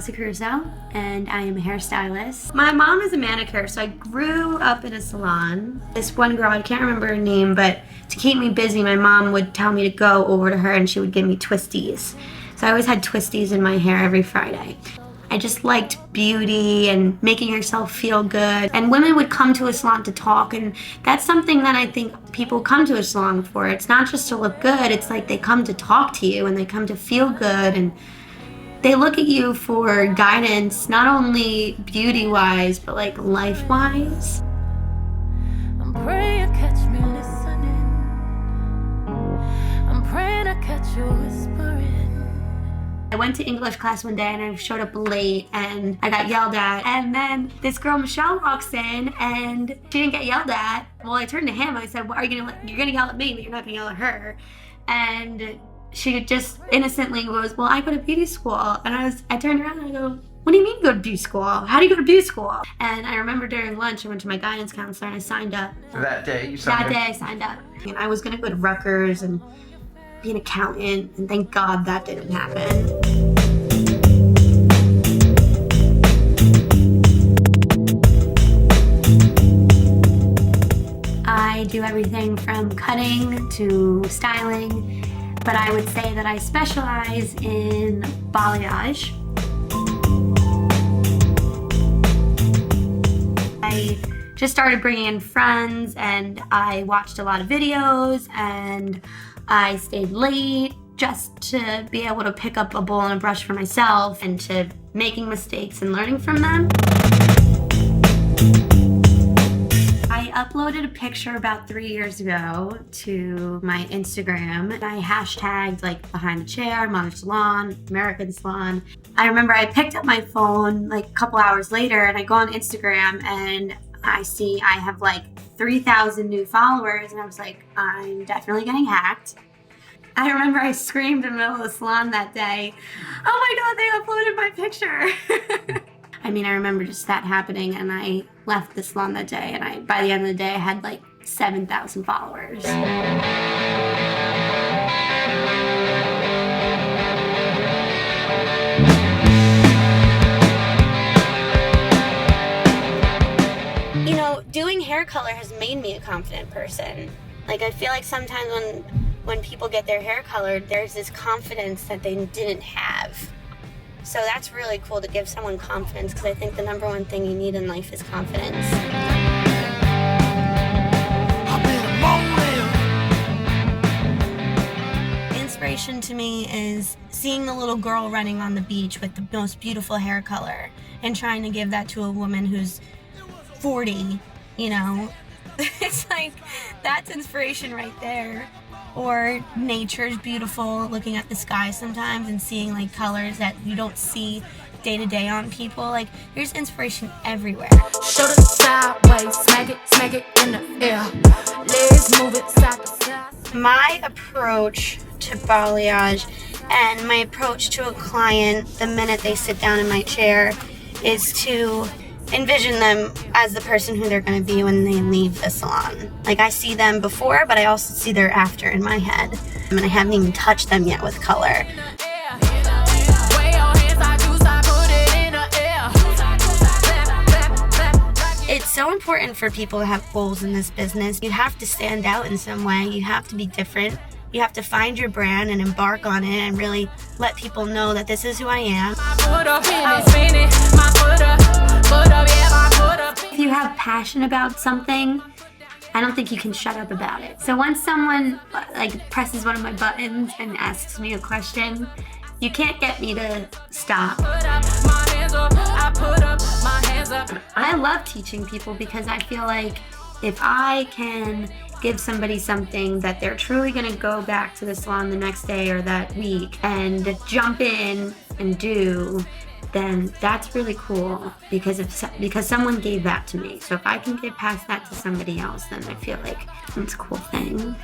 Caruso, and I am a hairstylist. My mom is a manicure, so I grew up in a salon. This one girl, I can't remember her name, but to keep me busy, my mom would tell me to go over to her and she would give me twisties. So I always had twisties in my hair every Friday. I just liked beauty and making yourself feel good. And women would come to a salon to talk, and that's something that I think people come to a salon for. It's not just to look good, it's like they come to talk to you and they come to feel good, and they look at you for guidance, not only beauty-wise, but like life-wise. I'm praying catch me listening. I'm praying I catch you whispering. I went to English class one day and I showed up late and I got yelled at. And then this girl, Michelle, walks in and she didn't get yelled at. Well, I turned to him and I said, well, you're gonna yell at me, but you're not gonna yell at her. And she just innocently goes, well, I go to beauty school. And I turned around and I go, what do you mean go to beauty school? How do you go to beauty school? And I remember during lunch, I went to my guidance counselor and I signed up. That day you signed up? That day I signed up. And I was gonna go to Rutgers and be an accountant, and thank God that didn't happen. I do everything from cutting to styling, but I would say that I specialize in balayage. I just started bringing in friends and I watched a lot of videos and I stayed late just to be able to pick up a bowl and a brush for myself and to making mistakes and learning from them. I uploaded a picture about 3 years ago to my Instagram. I hashtagged like behind the chair, modern salon, American salon. I remember I picked up my phone like a couple hours later and I go on Instagram and I see I have like 3,000 new followers and I was like, I'm definitely getting hacked. I remember I screamed in the middle of the salon that day, oh my God, they uploaded my picture. I mean, I remember just that happening and I left the salon that day and by the end of the day, I had like 7,000 followers. You know, doing hair color has made me a confident person. Like, I feel like sometimes when people get their hair colored, there's this confidence that they didn't have. So that's really cool to give someone confidence, because I think the number one thing you need in life is confidence. Inspiration to me is seeing the little girl running on the beach with the most beautiful hair color and trying to give that to a woman who's 40, you know? It's like, that's inspiration right there. Or nature's beautiful, looking at the sky sometimes and seeing like colors that you don't see day to day on people. Like, there's inspiration everywhere. Shoulder sideways, smack it in the air. Legs move it side to side. My approach to balayage and my approach to a client the minute they sit down in my chair is to envision them as the person who they're going to be when they leave the salon. Like, I see them before, but I also see their after in my head. And I haven't even touched them yet with color. It's so important for people to have goals in this business. You have to stand out in some way. You have to be different. You have to find your brand and embark on it and really let people know that this is who I am. If you have passion about something, I don't think you can shut up about it. So once someone like presses one of my buttons and asks me a question, you can't get me to stop. I love teaching people because I feel like if I can give somebody something that they're truly going to go back to the salon the next day or that week and jump in and do, then that's really cool because someone gave that to me. So if I can get past that to somebody else, then I feel like it's a cool thing.